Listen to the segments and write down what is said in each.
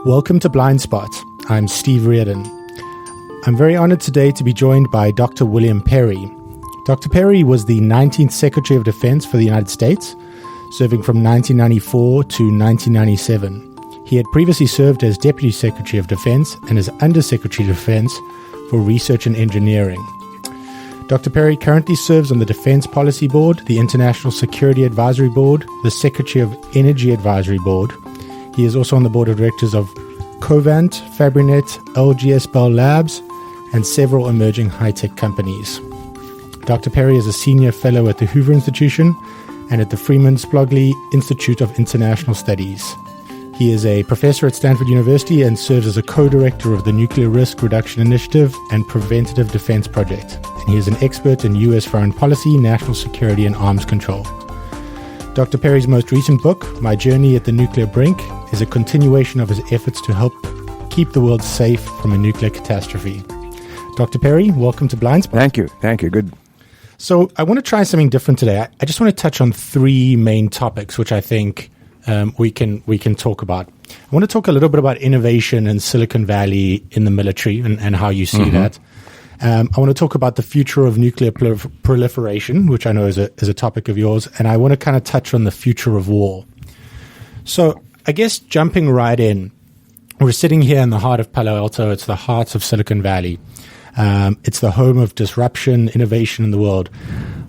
Welcome to Blindspot. I'm Steve Reardon. I'm very honored today to be joined by Dr. William Perry. Dr. Perry was the 19th Secretary of Defense for the United States, serving from 1994 to 1997. He had previously served as Deputy Secretary of Defense and as Undersecretary of Defense for Research and Engineering. Dr. Perry currently serves on the Defense Policy Board, the International Security Advisory Board, the Secretary of Energy Advisory Board. He is also on the board of directors of Covant, Fabrinet, LGS Bell Labs, and several emerging high-tech companies. Dr. Perry is a senior fellow at the Hoover Institution and at the Freeman Spogli Institute of International Studies. He is a professor at Stanford University and serves as a co-director of the Nuclear Risk Reduction Initiative and Preventive Defense Project. And he is an expert in U.S. foreign policy, national security, and arms control. Dr. Perry's most recent book, My Journey at the Nuclear Brink, is a continuation of his efforts to help keep the world safe from a nuclear catastrophe. Dr. Perry, welcome to Blindspot. Thank you. Good. So I want to try something different today. I just want to touch on three main topics, which I think we can talk about. I want to talk a little bit about innovation in Silicon Valley in the military and how you see that. I want to talk about the future of nuclear proliferation, which I know is a topic of yours, and I want to kind of touch on the future of war. So I guess jumping right in, we're sitting here in the heart of Palo Alto. It's the heart of Silicon Valley. It's the home of disruption, innovation in the world.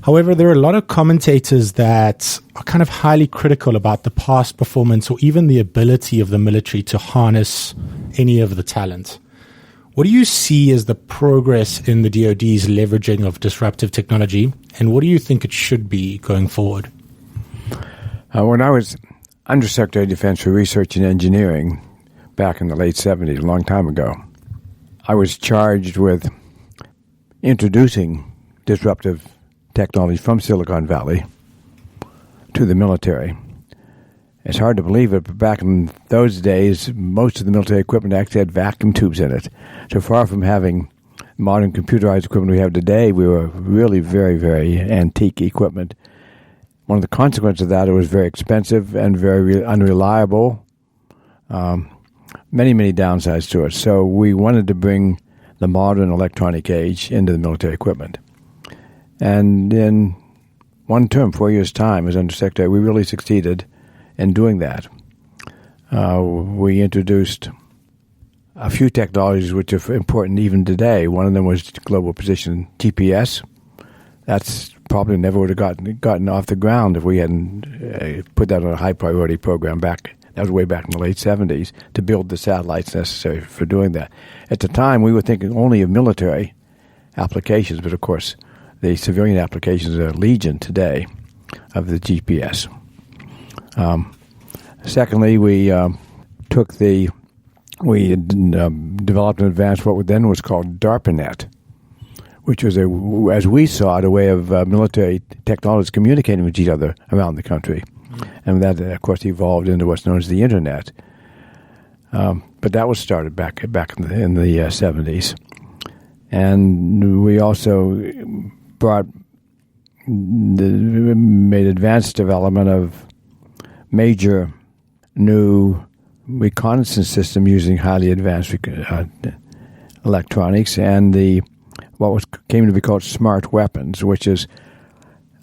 However, there are a lot of commentators that are kind of highly critical about the past performance or even the ability of the military to harness any of the talent. What do you see as the progress in the DoD's leveraging of disruptive technology, and what do you think it should be going forward? When I was Undersecretary of Defense for Research and Engineering back in the late 70s, a long time ago, I was charged with introducing disruptive technology from Silicon Valley to the military. It's hard to believe it, but back in those days, most of the military equipment actually had vacuum tubes in it. So far from having modern computerized equipment we have today, we were really very, very antique equipment. One of the consequences of that, it was very expensive and very unreliable. Many, many downsides to it. So we wanted to bring the modern electronic age into the military equipment. And in one term, 4 years' time as Undersecretary, we really succeeded in doing that. We introduced a few technologies which are important even today. One of them was global position GPS. That's probably never would have gotten off the ground if we hadn't put that on a high priority program back. That was way back in the late 70s to build the satellites necessary for doing that. At the time, we were thinking only of military applications, but of course, the civilian applications are legion today of the GPS. Secondly, we developed and advanced what then was called DARPANET, which was, as we saw it, a way of military technologies communicating with each other around the country. And that, of course, evolved into what's known as the Internet. But that was started back in the 70s. And we also made advanced development of major new reconnaissance system using highly advanced electronics and came to be called smart weapons, which is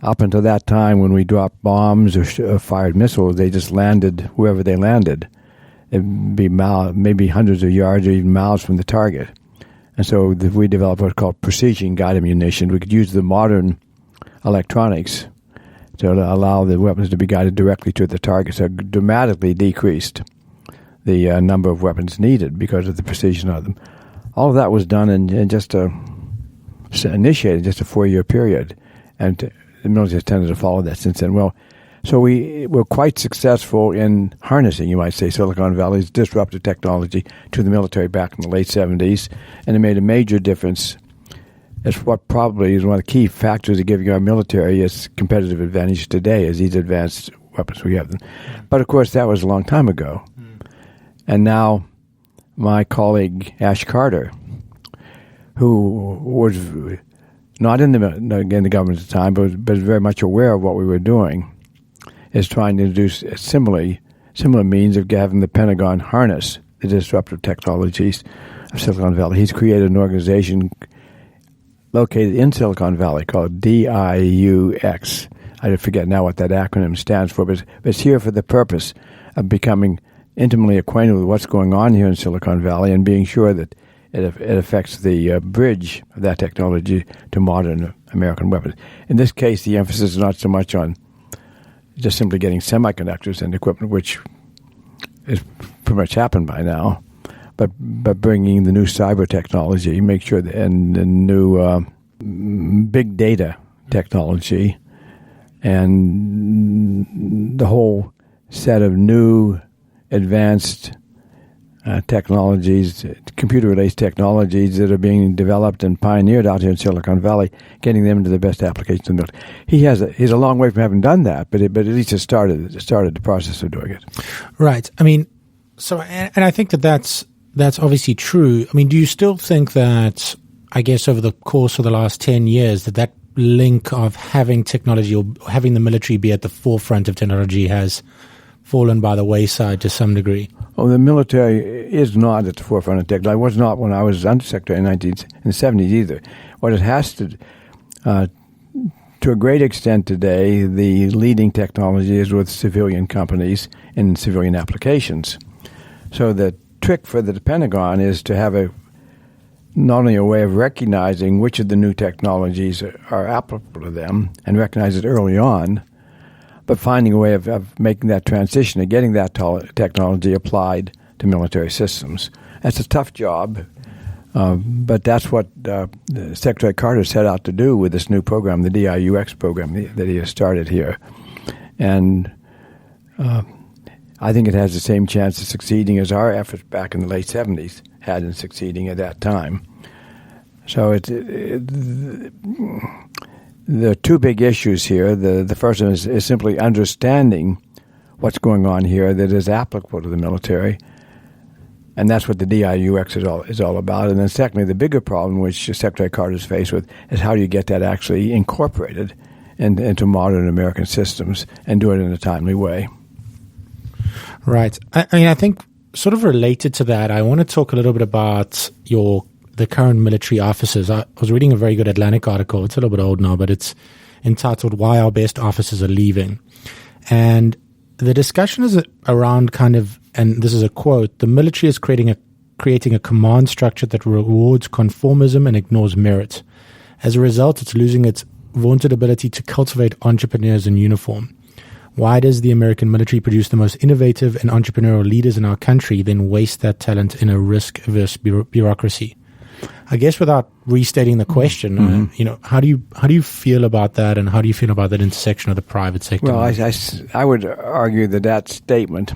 up until that time when we dropped bombs or fired missiles, they just landed wherever they landed. It'd be maybe hundreds of yards or even miles from the target. And so we developed what's called precision-guided munition. We could use the modern electronics to allow the weapons to be guided directly to the target. So it dramatically decreased the number of weapons needed because of the precision of them. All of that was done in initiated just a 4-year period. And the military has tended to follow that since then. Well, so we were quite successful in harnessing, you might say, Silicon Valley's disruptive technology to the military back in the late 70s, and it made a major difference. It's what probably is one of the key factors of giving our military its competitive advantage today is these advanced weapons we have. But, of course, that was a long time ago. And now my colleague Ash Carter, who was not in the government at the time, but was very much aware of what we were doing, is trying to introduce similar means of having the Pentagon harness the disruptive technologies of Silicon Valley. He's created an organization located in Silicon Valley called DIUX. I forget now what that acronym stands for, but it's here for the purpose of becoming intimately acquainted with what's going on here in Silicon Valley and being sure that it affects the bridge of that technology to modern American weapons. In this case, the emphasis is not so much on just simply getting semiconductors and equipment, which has pretty much happened by now, but bringing the new cyber technology, make sure and the new big data technology, and the whole set of new advanced technologies, computer-related technologies that are being developed and pioneered out here in Silicon Valley, getting them into the best applications in the field. He's a long way from having done that, but at least it started the process of doing it. Right. I mean, so and I think that's obviously true. I mean, do you still think that, I guess, over the course of the last 10 years, that link of having technology or having the military be at the forefront of technology has fallen by the wayside to some degree? Well, the military is not at the forefront of technology. It was not when I was undersecretary in the 70s either. What it has to a great extent today, the leading technology is with civilian companies in civilian applications. So the trick for the Pentagon is to have not only a way of recognizing which of the new technologies are applicable to them and recognize it early on, but finding a way of making that transition and getting that technology applied to military systems. That's a tough job, but that's what Secretary Carter set out to do with this new program, the DIUX program that he has started here. And I think it has the same chance of succeeding as our efforts back in the late 70s had in succeeding at that time. So there are two big issues here. The first one is simply understanding what's going on here that is applicable to the military, and that's what the DIUX is all about. And then secondly, the bigger problem, which Secretary Carter is faced with, is how do you get that actually incorporated into modern American systems and do it in a timely way. Right. I mean, I think sort of related to that, I want to talk a little bit about the current military officers. I was reading a very good Atlantic article. It's a little bit old now, but it's entitled "Why Our Best Officers Are Leaving." And the discussion is around kind of, and this is a quote, the military is creating a command structure that rewards conformism and ignores merit. As a result, it's losing its vaunted ability to cultivate entrepreneurs in uniform. Why does the American military produce the most innovative and entrepreneurial leaders in our country, then waste that talent in a risk-averse bureaucracy? I guess without restating the question, how do you feel about that, and how do you feel about that intersection of the private sector? Well, I would argue that statement,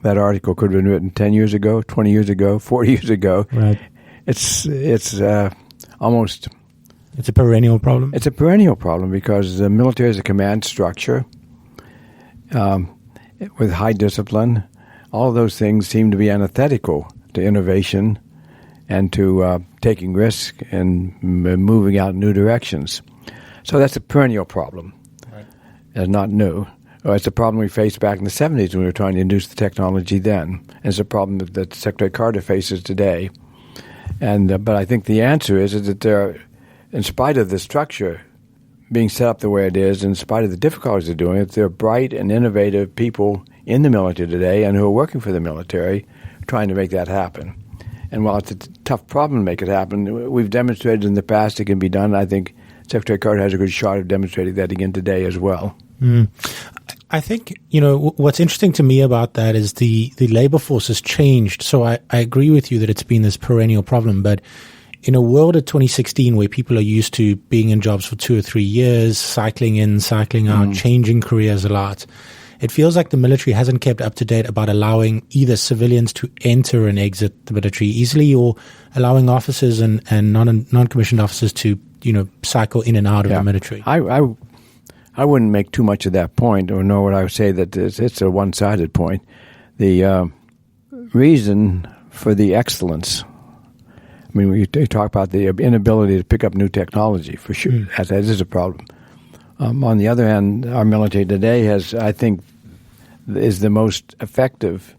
that article could have been written 10 years ago, 20 years ago, 40 years ago. Right. It's almost... It's a perennial problem? It's a perennial problem because the military is a command structure with high discipline. All of those things seem to be antithetical to innovation and to taking risk and moving out in new directions. So that's a perennial problem. Right. It's not new. It's a problem we faced back in the 70s when we were trying to induce the technology then. And it's a problem that Secretary Carter faces today. But I think the answer is that there are, in spite of the structure being set up the way it is, in spite of the difficulties of doing it, there are bright and innovative people in the military today and who are working for the military trying to make that happen. And while it's a tough problem to make it happen, we've demonstrated in the past it can be done. I think Secretary Carter has a good shot of demonstrating that again today as well. Mm. I think, what's interesting to me about that is the labor force has changed. So I agree with you that it's been this perennial problem. But in a world of 2016 where people are used to being in jobs for 2 or 3 years, cycling in, cycling out, changing careers a lot, it feels like the military hasn't kept up to date about allowing either civilians to enter and exit the military easily, or allowing officers and non-commissioned officers to, cycle in and out of the military. I wouldn't make too much of that point, nor would I say that it's a one-sided point. The reason for the excellence, I mean, we talk about the inability to pick up new technology, for sure. That is a problem. On the other hand, our military today is the most effective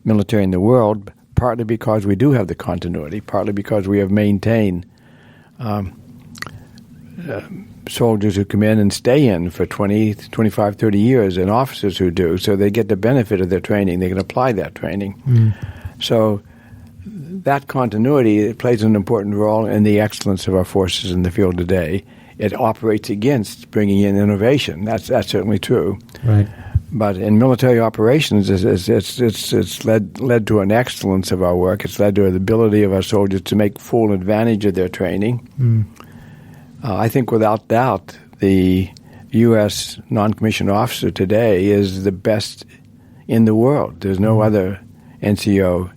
military in the world, partly because we do have the continuity, partly because we have maintained soldiers who come in and stay in for 20, 25, 30 years, and officers who do, so they get the benefit of their training. They can apply that training. So that continuity plays an important role in the excellence of our forces in the field today. It operates against bringing in innovation. That's certainly true. Right. But in military operations, it's led to an excellence of our work. It's led to the ability of our soldiers to make full advantage of their training. I think without doubt, the U.S. non-commissioned officer today is the best in the world. There's no other NCO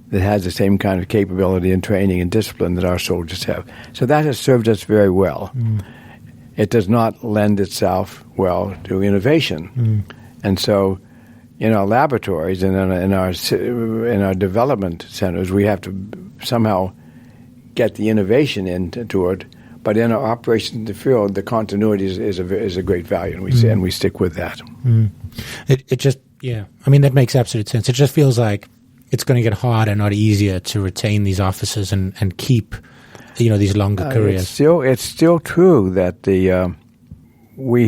that has the same kind of capability and training and discipline that our soldiers have. So that has served us very well. It does not lend itself well to innovation. And so in our laboratories and in our development centers, we have to somehow get the innovation into it. But in our operations in the field, the continuity is a great value, and we stick with that. It just, I mean, that makes absolute sense. It just feels like it's going to get harder, not easier, to retain these officers and keep, these longer careers. It's still true that we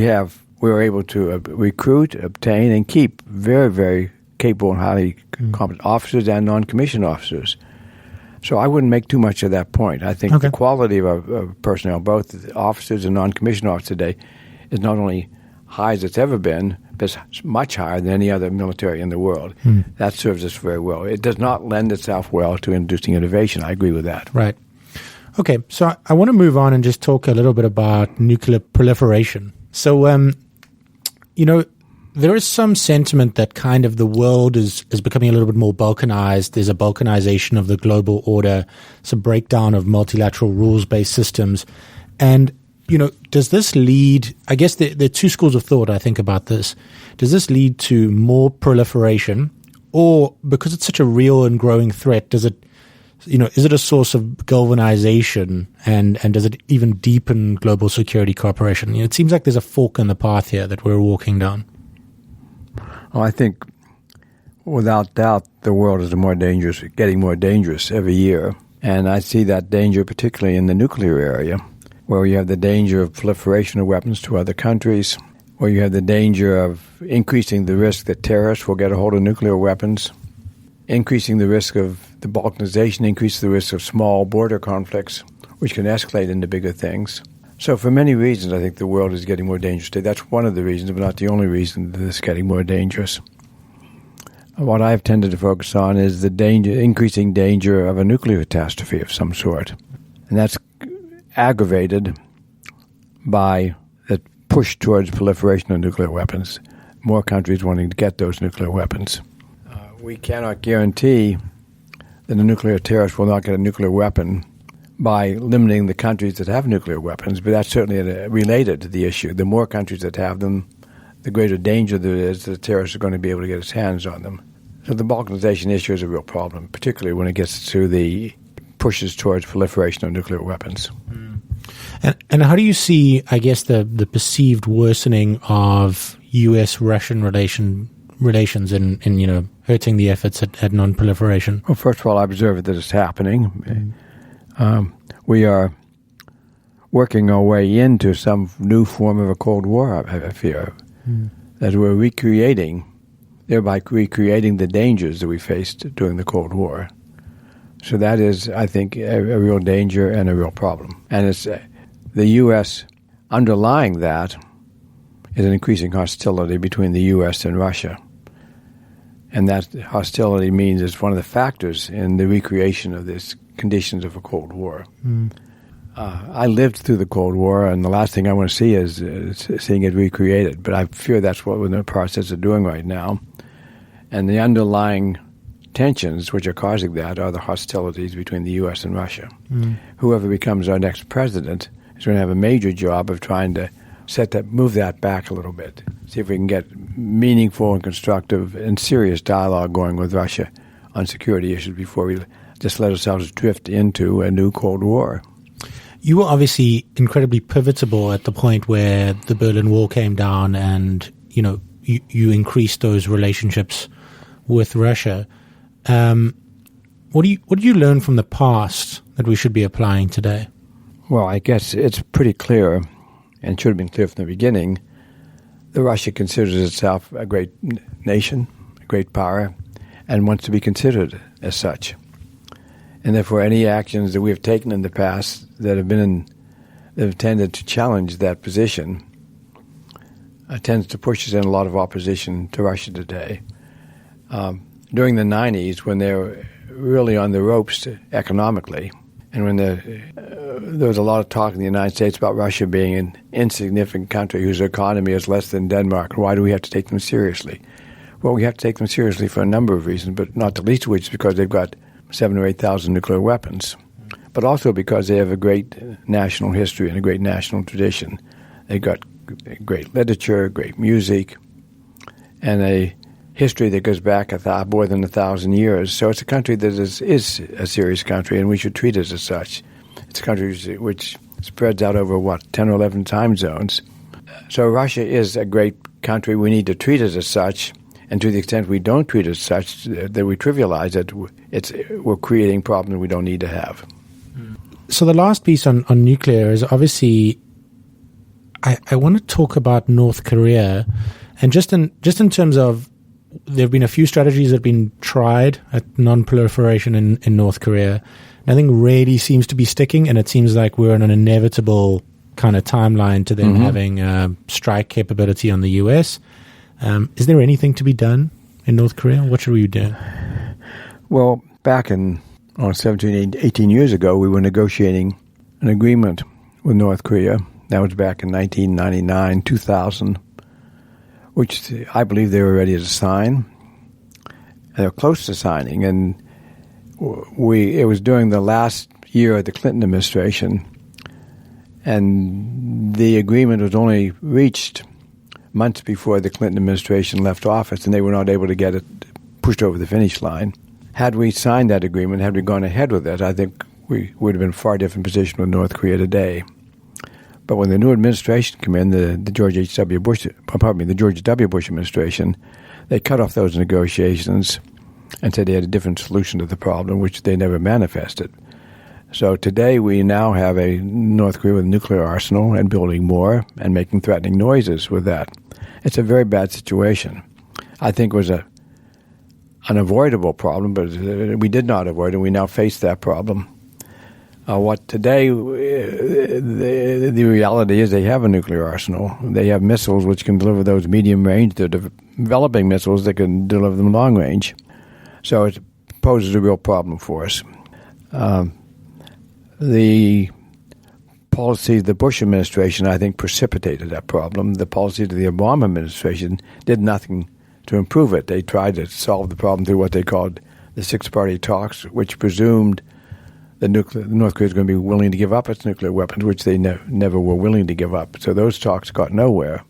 were able to recruit, obtain, and keep very, very capable and highly competent officers and non-commissioned officers. So I wouldn't make too much of that point. I think the quality of our personnel, both officers and non-commissioned officers today, is not only high as it's ever been, but it's much higher than any other military in the world. That serves us very well. It does not lend itself well to inducing innovation. I agree with that. Right. Okay, so I want to move on and just talk a little bit about nuclear proliferation. So, there is some sentiment that kind of the world is becoming a little bit more balkanized. There's a balkanization of the global order. It's a breakdown of multilateral rules-based systems. And, does this lead, I guess there are two schools of thought, I think, about this. Does this lead to more proliferation? Or, because it's such a real and growing threat, does it, is it a source of galvanization and does it even deepen global security cooperation? It seems like there's a fork in the path here that we're walking down. Well, I think, without doubt, the world is getting more dangerous every year. And I see that danger particularly in the nuclear area, where you have the danger of proliferation of weapons to other countries, where you have the danger of increasing the risk that terrorists will get a hold of nuclear weapons, increasing the risk of the balkanization, increasing the risk of small border conflicts, which can escalate into bigger things. So for many reasons, I think the world is getting more dangerous today. That's one of the reasons, but not the only reason that it's getting more dangerous. What I've tended to focus on is the increasing danger of a nuclear catastrophe of some sort. And that's aggravated by the push towards proliferation of nuclear weapons, more countries wanting to get those nuclear weapons. We cannot guarantee that a nuclear terrorist will not get a nuclear weapon by limiting the countries that have nuclear weapons, but that's certainly related to the issue. The more countries that have them, the greater danger there is that the terrorist is going to be able to get his hands on them. So the balkanization issue is a real problem, particularly when it gets to the pushes towards proliferation of nuclear weapons. And how do you see, I guess, the perceived worsening of U.S.-Russian relations in hurting the efforts at non-proliferation? Well, first of all, I observe that it's happening. We are working our way into some new form of a Cold War, I fear, that we're thereby recreating the dangers that we faced during the Cold War. So that is, I think, a real danger and a real problem. And it's the U.S. underlying that is an increasing hostility between the U.S. and Russia. And that hostility means it's one of the factors in the recreation of these conditions of a Cold War. I lived through the Cold War, and the last thing I want to see is seeing it recreated. But I fear that's what we're in the process of doing right now. And the underlying tensions which are causing that are the hostilities between the U.S. and Russia. Whoever becomes our next president is going to have a major job of trying to move that back a little bit, see if we can get meaningful and constructive and serious dialogue going with Russia on security issues before we just let ourselves drift into a new Cold War. You were obviously incredibly pivotal at the point where the Berlin Wall came down and, you increased those relationships with Russia. what do you learn from the past that we should be applying today? Well, I guess it's pretty clear, and should have been clear from the beginning, that Russia considers itself a great nation, a great power, and wants to be considered as such. And therefore, any actions that we have taken in the past that have tended to challenge that position tends to push us in a lot of opposition to Russia today. During the 90s, when they were really on the ropes economically, and when there was a lot of talk in the United States about Russia being an insignificant country whose economy is less than Denmark, why do we have to take them seriously? Well, we have to take them seriously for a number of reasons, but not the least of which is because they've got 7,000 or 8,000 nuclear weapons, but also because they have a great national history and a great national tradition. They've got great literature, great music, and a history that goes back more than 1,000 years. So it's a country that is a serious country, and we should treat it as such. It's a country which spreads out over, 10 or 11 time zones. So Russia is a great country. We need to treat it as such, and to the extent we don't treat it as such, that we trivialize it, we're creating problems we don't need to have. So the last piece on nuclear is obviously, I want to talk about North Korea, and just in terms of, there have been a few strategies that have been tried at non-proliferation in North Korea. Nothing really seems to be sticking, and it seems like we're on an inevitable kind of timeline to them having strike capability on the U.S. Is there anything to be done in North Korea? What should we do? Well, back 17, 18 years ago, we were negotiating an agreement with North Korea. That was back in 1999, 2000, which I believe they were ready to sign. And they were close to signing, and it was during the last year of the Clinton administration, and the agreement was only reached months before the Clinton administration left office, and they were not able to get it pushed over the finish line. Had we signed that agreement, had we gone ahead with it, I think we would have been in a far different position with North Korea today. But when the new administration came in, the George W. Bush administration, they cut off those negotiations and said they had a different solution to the problem, which they never manifested. So today we now have a North Korea with a nuclear arsenal and building more and making threatening noises with that. It's a very bad situation. I think it was an unavoidable problem, but we did not avoid it. We now face that problem. What today, the reality is they have a nuclear arsenal. They have missiles which can deliver those medium range. They're developing missiles that can deliver them long range. So it poses a real problem for us. The policy of the Bush administration, I think, precipitated that problem. The policy of the Obama administration did nothing to improve it. They tried to solve the problem through what they called the six-party talks, which presumed that North Korea is going to be willing to give up its nuclear weapons, which they never were willing to give up. So those talks got nowhere.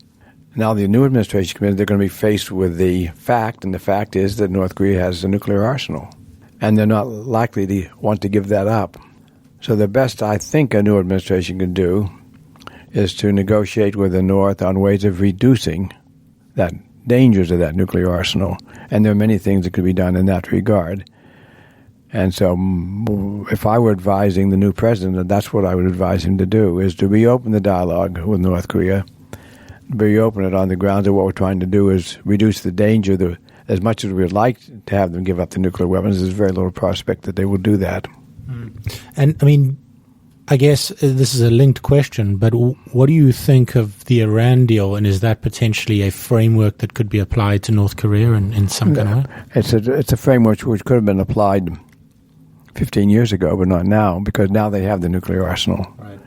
Now the new administration comes in, they're going to be faced with the fact, and the fact is that North Korea has a nuclear arsenal, and they're not likely to want to give that up. So the best I think a new administration can do is to negotiate with the North on ways of reducing that dangers of that nuclear arsenal, and there are many things that could be done in that regard. And so if I were advising the new president, that's what I would advise him to do, is to reopen the dialogue with North Korea, reopen it on the grounds that what we're trying to do is reduce the danger. As much as we'd like to have them give up the nuclear weapons, there's very little prospect that they will do that. And, I mean, I guess this is a linked question, but what do you think of the Iran deal, and is that potentially a framework that could be applied to North Korea in some kind of way? It's a framework which could have been applied 15 years ago, but not now, because now they have the nuclear arsenal. Right.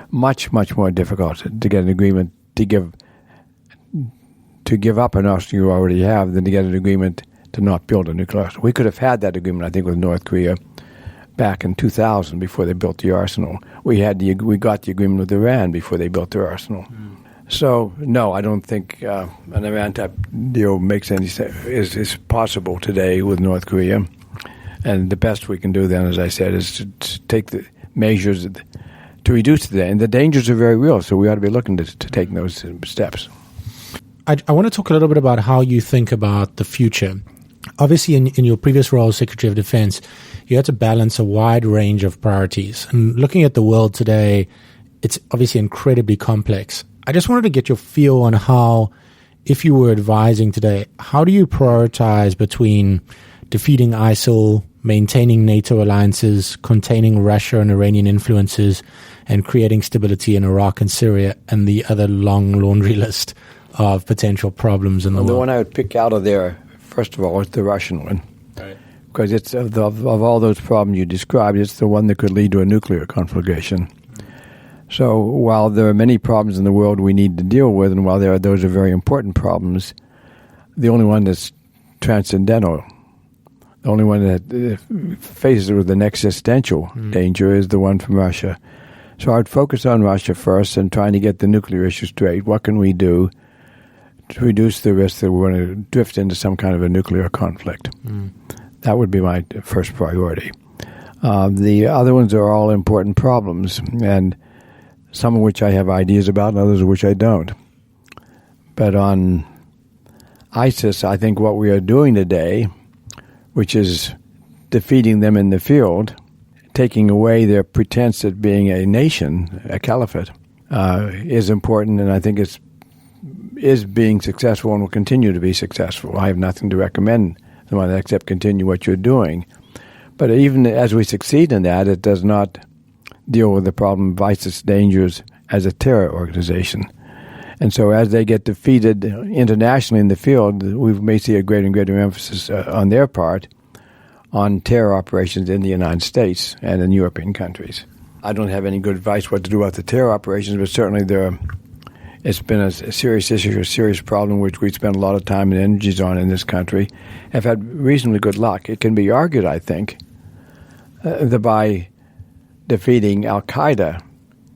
Much, much more difficult to get an agreement to give up an arsenal you already have than to get an agreement to not build a nuclear arsenal. We could have had that agreement, I think, with North Korea back in 2000 before they built the arsenal. We got the agreement with Iran before they built their arsenal. So, no, I don't think an Iran-type deal makes any sense, is possible today with North Korea. And the best we can do then, as I said, is to take the measures to reduce the and the dangers are very real, so we ought to be looking to take those steps. I want to talk a little bit about how you think about the future. Obviously, in your previous role as Secretary of Defense, you had to balance a wide range of priorities. And looking at the world today, it's obviously incredibly complex. I just wanted to get your feel on how, if you were advising today, how do you prioritize between defeating ISIL, maintaining NATO alliances, containing Russia and Iranian influences, and creating stability in Iraq and Syria, and the other long laundry list of potential problems in the world? The one I would pick out of there, first of all, is the Russian one. Right. Because it's of all those problems you described, it's the one that could lead to a nuclear conflagration. So while there are many problems in the world we need to deal with, and while those are very important problems, the only one that's transcendental, the only one that faces with an existential danger is the one from Russia. So I'd focus on Russia first and trying to get the nuclear issue straight. What can we do to reduce the risk that we're going to drift into some kind of a nuclear conflict? That would be my first priority. The other ones are all important problems, and some of which I have ideas about and others of which I don't. But on ISIS, I think what we are doing today, which is defeating them in the field, taking away their pretense at being a nation, a caliphate, is important, and I think is being successful and will continue to be successful. I have nothing to recommend someone except continue what you're doing. But even as we succeed in that, it does not deal with the problem of ISIS dangers as a terror organization. And so as they get defeated internationally in the field, we may see a greater and greater emphasis on their part on terror operations in the United States and in European countries. I don't have any good advice what to do about the terror operations, but certainly it's been a serious issue, a serious problem which we spend a lot of time and energies on in this country. Have had reasonably good luck. It can be argued, I think, that by defeating al-Qaeda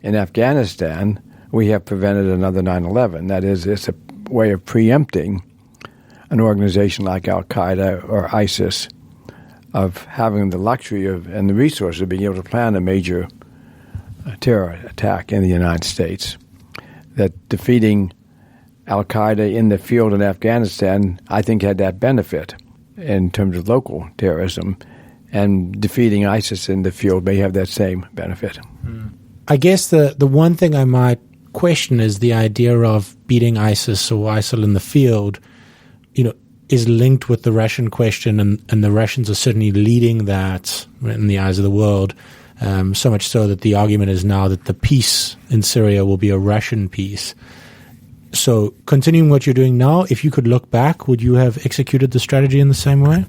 in Afghanistan, we have prevented another 9/11. That is, it's a way of preempting an organization like al-Qaeda or ISIS of having the luxury of and the resources of being able to plan a major terror attack in the United States. That defeating al-Qaeda in the field in Afghanistan, I think, had that benefit in terms of local terrorism, and defeating ISIS in the field may have that same benefit. I guess the one thing I might question is the idea of beating ISIS or ISIL in the field, is linked with the Russian question, and the Russians are certainly leading that in the eyes of the world, so much so that the argument is now that the peace in Syria will be a Russian peace. So continuing what you're doing now, if you could look back, would you have executed the strategy in the same way?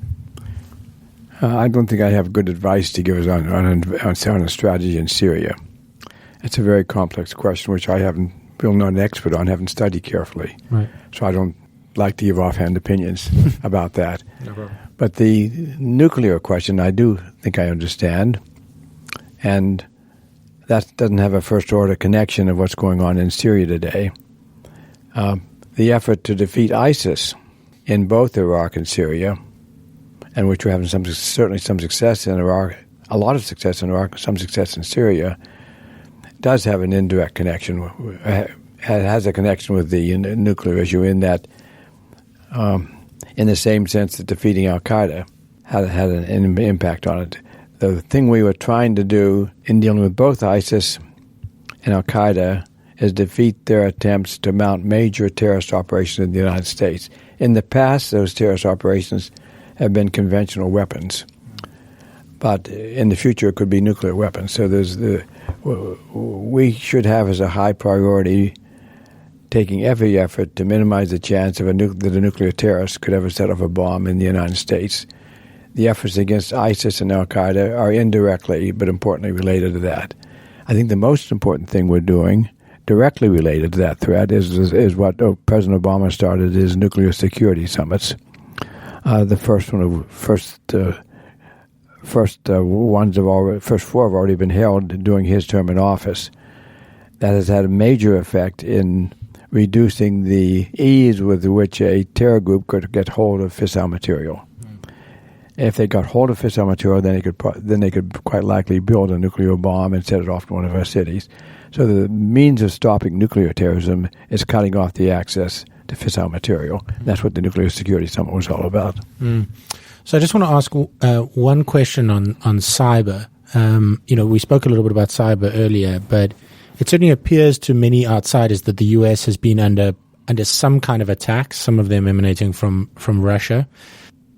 I don't think I have good advice to give us on a strategy in Syria. It's a very complex question, which I'm not an expert on, haven't studied carefully. Right. So I don't like to give offhand opinions about that. No problem. But the nuclear question, I do think I understand, and that doesn't have a first-order connection of what's going on in Syria today. The effort to defeat ISIS in both Iraq and Syria, and which we're having certainly some success in Iraq, a lot of success in Iraq, some success in Syria, does have an indirect connection, has a connection with the nuclear issue in that, in the same sense that defeating al-Qaeda had an impact on it. The thing we were trying to do in dealing with both ISIS and al-Qaeda is defeat their attempts to mount major terrorist operations in the United States. In the past, those terrorist operations have been conventional weapons, but in the future it could be nuclear weapons. So we should have as a high priority taking every effort to minimize the chance that a nuclear terrorist could ever set off a bomb in the United States. The efforts against ISIS and al-Qaeda are indirectly but importantly related to that. I think the most important thing we're doing directly related to that threat is what President Obama started his nuclear security summits. The first four have already been held during his term in office. That has had a major effect in reducing the ease with which a terror group could get hold of fissile material. If they got hold of fissile material, then they could quite likely build a nuclear bomb and set it off to one of our cities. So the means of stopping nuclear terrorism is cutting off the access to fissile material. That's what the Nuclear Security Summit was all about. So I just want to ask one question on cyber. We spoke a little bit about cyber earlier, but it certainly appears to many outsiders that the U.S. has been under some kind of attack, some of them emanating from Russia.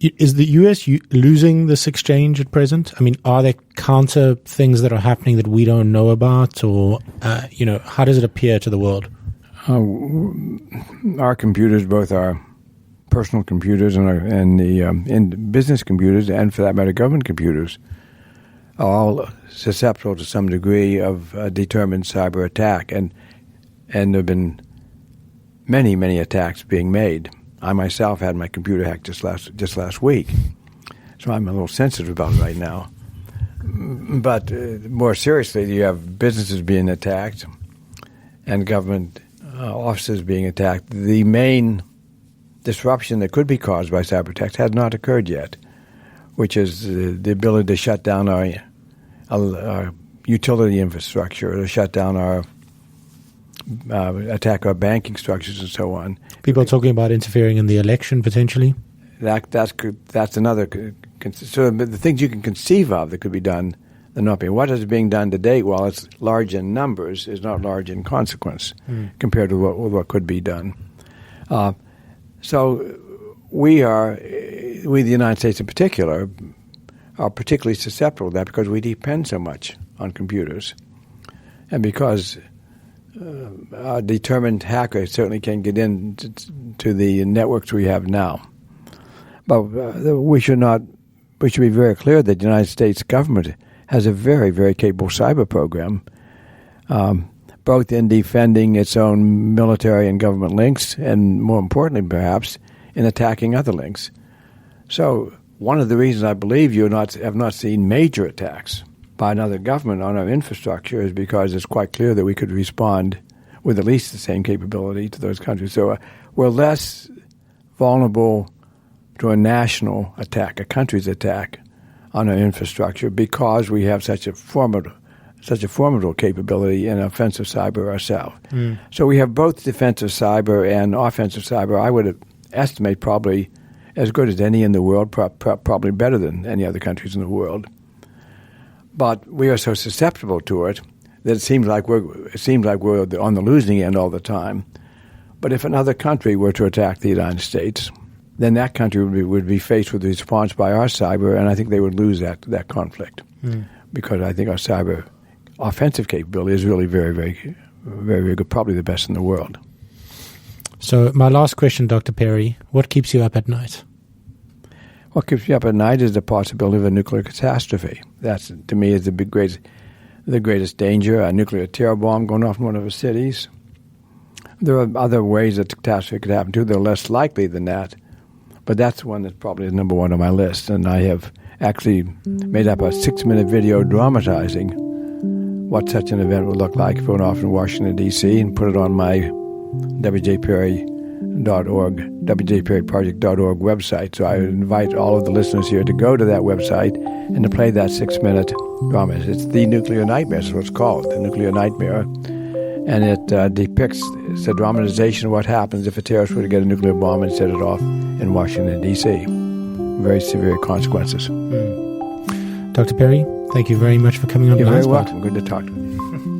Is the U.S. losing this exchange at present? I mean, are there counter things that are happening that we don't know about, or how does it appear to the world? Our computers, both our personal computers and the business computers, and for that matter, government computers, are all susceptible to some degree of a determined cyber attack, and there have been many, many attacks being made. I myself had my computer hacked just last week, so I'm a little sensitive about it right now. But more seriously, you have businesses being attacked and government offices being attacked. The main disruption that could be caused by cyber attacks has not occurred yet, which is the ability to shut down our utility infrastructure, or to shut down our attack our banking structures and so on. People are talking about interfering in the election potentially. That's another. So the things you can conceive of that could be done, they're not being. What is being done today, while it's large in numbers, is not large in consequence compared to what could be done. So we, the United States in particular, are particularly susceptible to that because we depend so much on computers, and because a determined hacker certainly can get into the networks we have now. But we should be very clear that the United States government has a very, very capable cyber program, both in defending its own military and government links, and more importantly, perhaps, in attacking other links. So one of the reasons I believe you have not seen major attacks by another government on our infrastructure is because it's quite clear that we could respond with at least the same capability to those countries. So we're less vulnerable to a national attack, a country's attack on our infrastructure, because we have such a formidable capability in offensive cyber ourselves. So we have both defensive cyber and offensive cyber. I would estimate probably as good as any in the world, probably better than any other countries in the world. But we are so susceptible to it that it seems like we're on the losing end all the time. But if another country were to attack the United States, then that country would be faced with a response by our cyber, and I think they would lose that conflict, because I think our cyber offensive capability is really very, very, very, very good, probably the best in the world. So my last question, Dr. Perry, what keeps you up at night? What keeps me up at night is the possibility of a nuclear catastrophe. That, to me, is the greatest danger, a nuclear terror bomb going off in one of our cities. There are other ways that catastrophe could happen, too. They're less likely than that, but that's one that's probably number one on my list. And I have actually made up a 6-minute video dramatizing what such an event would look like if it went off in Washington, D.C., and put it on my WJPerryProject.org website. So I invite all of the listeners here to go to that website and to play that 6-minute drama. It's The Nuclear Nightmare, is what it's called, The Nuclear Nightmare. And it depicts, it's a dramatization of what happens if a terrorist were to get a nuclear bomb and set it off in Washington, D.C. Very severe consequences. Dr. Perry, thank you very much for coming on Blindspot. You're very welcome. Good to talk to you.